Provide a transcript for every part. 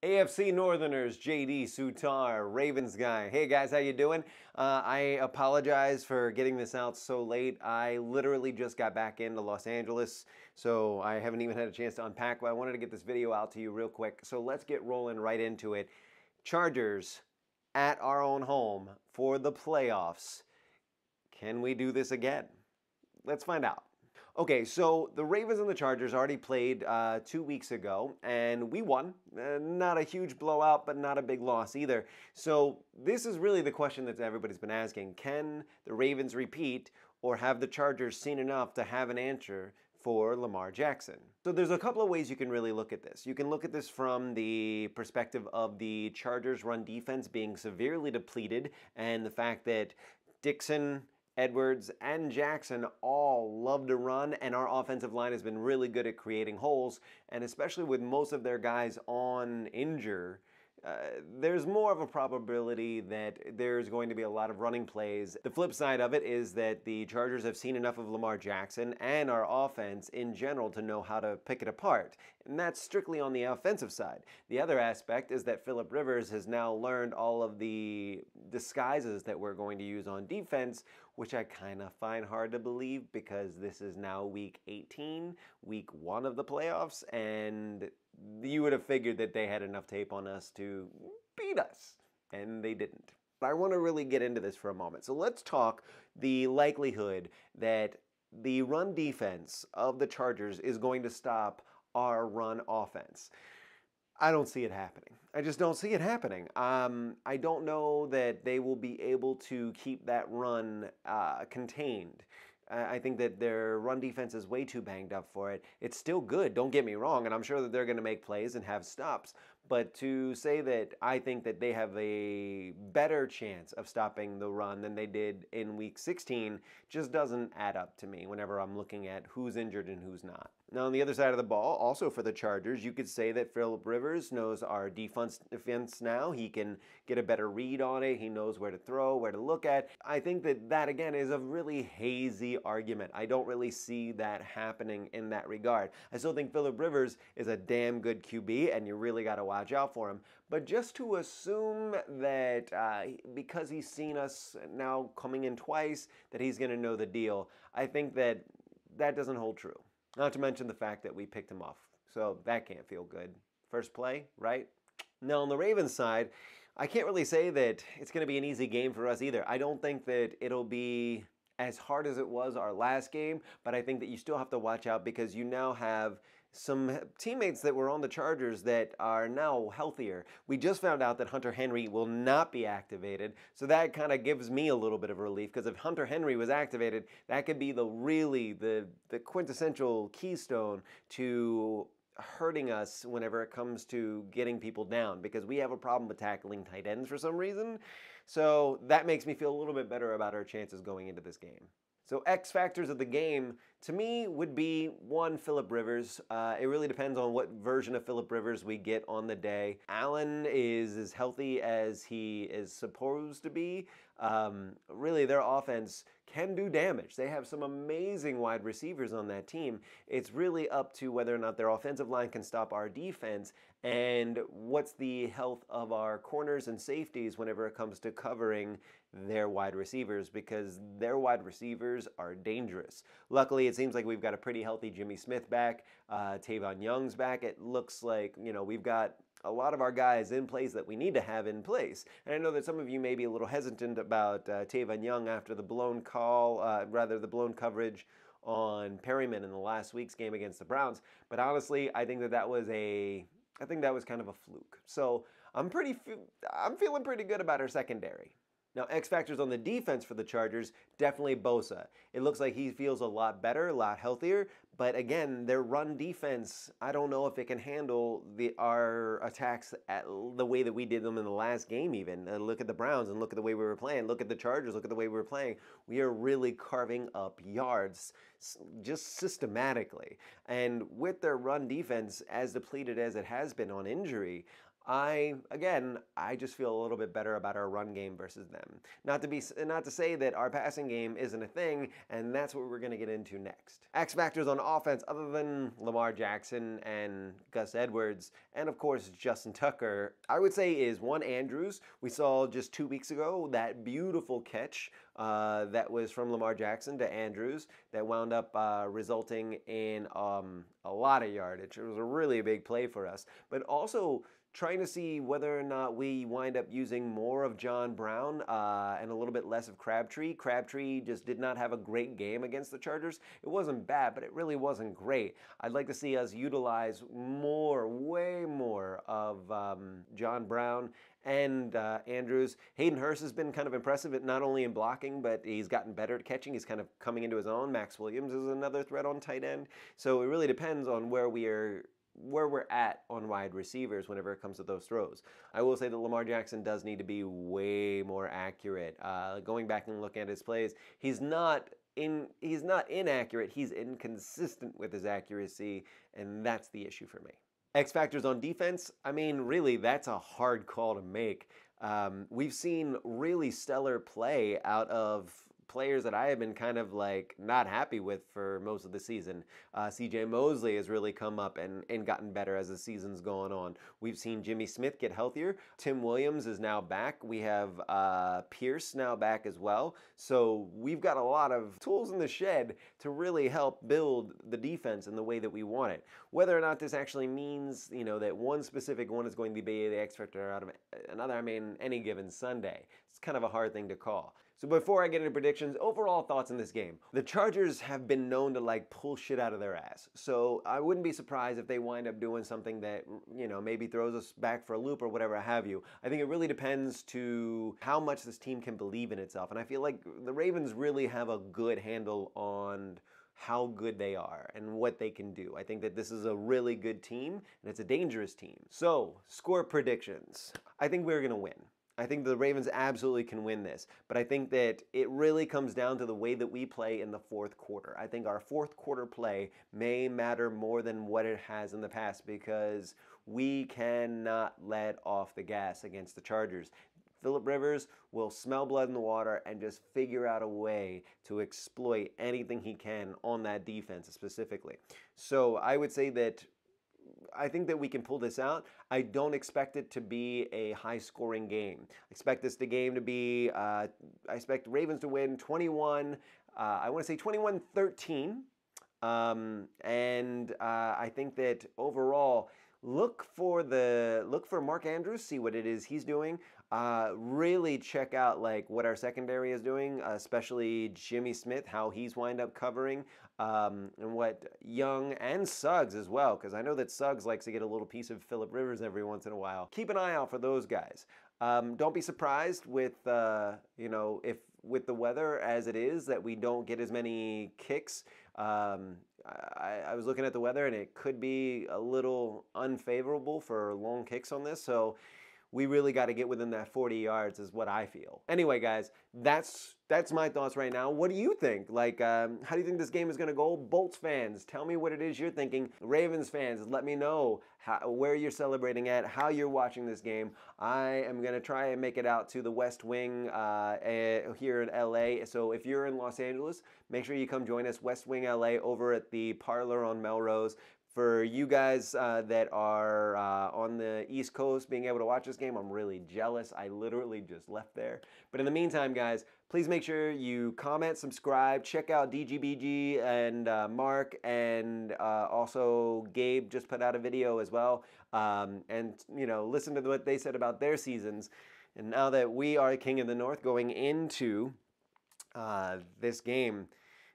AFC Northerners, JD Sutar, Ravens guy. Hey guys, how you doing? I apologize for getting this out so late. I literally just got back into Los Angeles, so I haven't even had a chance to unpack, but I wanted to get this video out to you real quick. So let's get rolling right into it. Chargers at our own home for the playoffs. Can we do this again? Let's find out. Okay, so the Ravens and the Chargers already played 2 weeks ago, and we won. Not a huge blowout, but not a big loss either. So this is really the question that everybody's been asking. Can the Ravens repeat, or have the Chargers seen enough to have an answer for Lamar Jackson? So there's a couple of ways you can really look at this. You can look at this from the perspective of the Chargers' run defense being severely depleted, and the fact that Dixon, Edwards, and Jackson all love to run, and our offensive line has been really good at creating holes, and especially with most of their guys on injury, there's more of a probability that there's going to be a lot of running plays. The flip side of it is that the Chargers have seen enough of Lamar Jackson and our offense in general to know how to pick it apart, and that's strictly on the offensive side. The other aspect is that Philip Rivers has now learned all of the disguises that we're going to use on defense, which I kind of find hard to believe because this is now week 18, week 1 of the playoffs, and you would have figured that they had enough tape on us to beat us, and they didn't. But I want to really get into this for a moment. So let's talk the likelihood that the run defense of the Chargers is going to stop our run offense. I don't see it happening. I just don't see it happening. I don't know that they will be able to keep that run contained. I think that their run defense is way too banged up for it. It's still good, don't get me wrong, and I'm sure that they're going to make plays and have stops. But to say that I think that they have a better chance of stopping the run than they did in week 16 just doesn't add up to me whenever I'm looking at who's injured and who's not. Now, on the other side of the ball, also for the Chargers, you could say that Philip Rivers knows our defense now. He can get a better read on it. He knows where to throw, where to look at. I think that that, again, is a really hazy argument. I don't really see that happening in that regard. I still think Philip Rivers is a damn good QB, and you really got to watch out for him. But just to assume that because he's seen us now coming in twice, that he's going to know the deal, I think that that doesn't hold true. Not to mention the fact that we picked him off. So that can't feel good. First play, right? Now on the Ravens side, I can't really say that it's going to be an easy game for us either. I don't think that it'll be as hard as it was our last game, but I think that you still have to watch out because you now have some teammates that were on the Chargers that are now healthier. We just found out that Hunter Henry will not be activated, so that kind of gives me a little bit of relief because if Hunter Henry was activated, that could be the quintessential keystone to hurting us whenever it comes to getting people down because we have a problem with tackling tight ends for some reason. So that makes me feel a little bit better about our chances going into this game. So X factors of the game, to me, would be one, Philip Rivers. It really depends on what version of Philip Rivers we get on the day. Allen is as healthy as he is supposed to be. Really, their offense can do damage. They have some amazing wide receivers on that team. It's really up to whether or not their offensive line can stop our defense and what's the health of our corners and safeties whenever it comes to covering their wide receivers because their wide receivers are dangerous. Luckily, it seems like we've got a pretty healthy Jimmy Smith back. Tavon Young's back. It looks like, we've got a lot of our guys in place that we need to have in place. And I know that some of you may be a little hesitant about Tavon Young after the blown the blown coverage on Perryman in the last week's game against the Browns. But honestly, I think that was kind of a fluke. So I'm feeling pretty good about our secondary. Now, X factors on the defense for the Chargers, definitely Bosa. It looks like he feels a lot better, a lot healthier, but again, their run defense, I don't know if it can handle our attacks at the way that we did them in the last game even. Look at the Browns and look at the way we were playing. Look at the Chargers, look at the way we were playing. We are really carving up yards just systematically. And with their run defense, as depleted as it has been on injury, I just feel a little bit better about our run game versus them. Not to say that our passing game isn't a thing, and that's what we're going to get into next. X factors on offense, other than Lamar Jackson and Gus Edwards, and of course Justin Tucker, I would say is one, Andrews. We saw just 2 weeks ago that beautiful catch that was from Lamar Jackson to Andrews that wound up resulting in a lot of yardage. It was a really big play for us, but also trying to see whether or not we wind up using more of John Brown and a little bit less of Crabtree. Crabtree just did not have a great game against the Chargers. It wasn't bad, but it really wasn't great. I'd like to see us utilize more, way more of John Brown and Andrews. Hayden Hurst has been kind of impressive, not only in blocking, but he's gotten better at catching. He's kind of coming into his own. Max Williams is another threat on tight end. So it really depends on where we're at on wide receivers whenever it comes to those throws. I will say that Lamar Jackson does need to be way more accurate. Going back and looking at his plays, he's not inaccurate, he's inconsistent with his accuracy, and that's the issue for me. X factors on defense, I mean, really, that's a hard call to make. We've seen really stellar play out of players that I have been kind of like not happy with for most of the season. CJ Mosley has really come up and gotten better as the season's gone on. We've seen Jimmy Smith get healthier. Tim Williams is now back. We have Pierce now back as well. So we've got a lot of tools in the shed to really help build the defense in the way that we want it. Whether or not this actually means, you know, that one specific one is going to be the X factor out of another, I mean, any given Sunday. It's kind of a hard thing to call. So before I get into predictions, overall thoughts on this game. The Chargers have been known to like pull shit out of their ass. So I wouldn't be surprised if they wind up doing something that, you know, maybe throws us back for a loop or whatever have you. I think it really depends to how much this team can believe in itself. And I feel like the Ravens really have a good handle on how good they are and what they can do. I think that this is a really good team and it's a dangerous team. So, score predictions. I think we're going to win. I think the Ravens absolutely can win this, but I think that it really comes down to the way that we play in the fourth quarter. I think our fourth quarter play may matter more than what it has in the past because we cannot let off the gas against the Chargers. Phillip Rivers will smell blood in the water and just figure out a way to exploit anything he can on that defense specifically. So I would say that I think that we can pull this out. I don't expect it to be a high-scoring game. I expect this game to be, I expect Ravens to win 21, I want to say 21-13. I think that overall, look for Mark Andrews, see what it is he's doing. Really check out like what our secondary is doing, especially Jimmy Smith, how he's wind up covering, and what Young and Suggs as well, because I know that Suggs likes to get a little piece of Phillip Rivers every once in a while. Keep an eye out for those guys. Don't be surprised with if with the weather as it is that we don't get as many kicks. I was looking at the weather and it could be a little unfavorable for long kicks on this, so we really got to get within that 40 yards is what I feel. Anyway, guys, that's my thoughts right now. What do you think? Like, how do you think this game is going to go? Bolts fans, tell me what it is you're thinking. Ravens fans, let me know where you're celebrating at, how you're watching this game. I am going to try and make it out to the West Wing here in LA. So if you're in Los Angeles, make sure you come join us, West Wing LA, over at the Parlor on Melrose. For you guys that are on the East Coast being able to watch this game, I'm really jealous. I literally just left there. But in the meantime, guys, please make sure you comment, subscribe, check out DGBG and Mark, and also Gabe just put out a video as well. And, you know, listen to what they said about their seasons. And now that we are King of the North going into this game,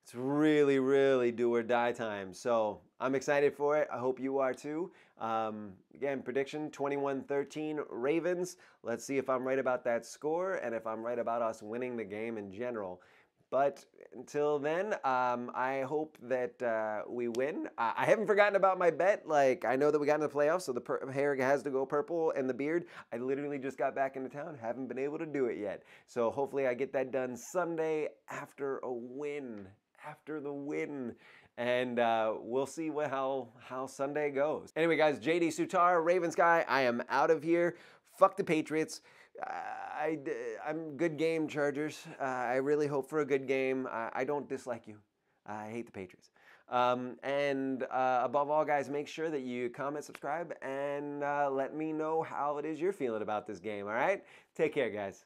it's really, really do or die time. So I'm excited for it. I hope you are too. Again, prediction 21-13 Ravens. Let's see if I'm right about that score and if I'm right about us winning the game in general. But until then, I hope that we win. I haven't forgotten about my bet. Like, I know that we got in the playoffs, so the hair has to go purple and the beard. I literally just got back into town. Haven't been able to do it yet. So hopefully I get that done Sunday after a win. After the win. and we'll see how Sunday goes. Anyway, guys, JD Sutar, Ravens guy, I am out of here. Fuck the Patriots. I'm good game, Chargers. I really hope for a good game. I don't dislike you. I hate the Patriots. And above all, guys, make sure that you comment, subscribe, and let me know how it is you're feeling about this game, all right? Take care, guys.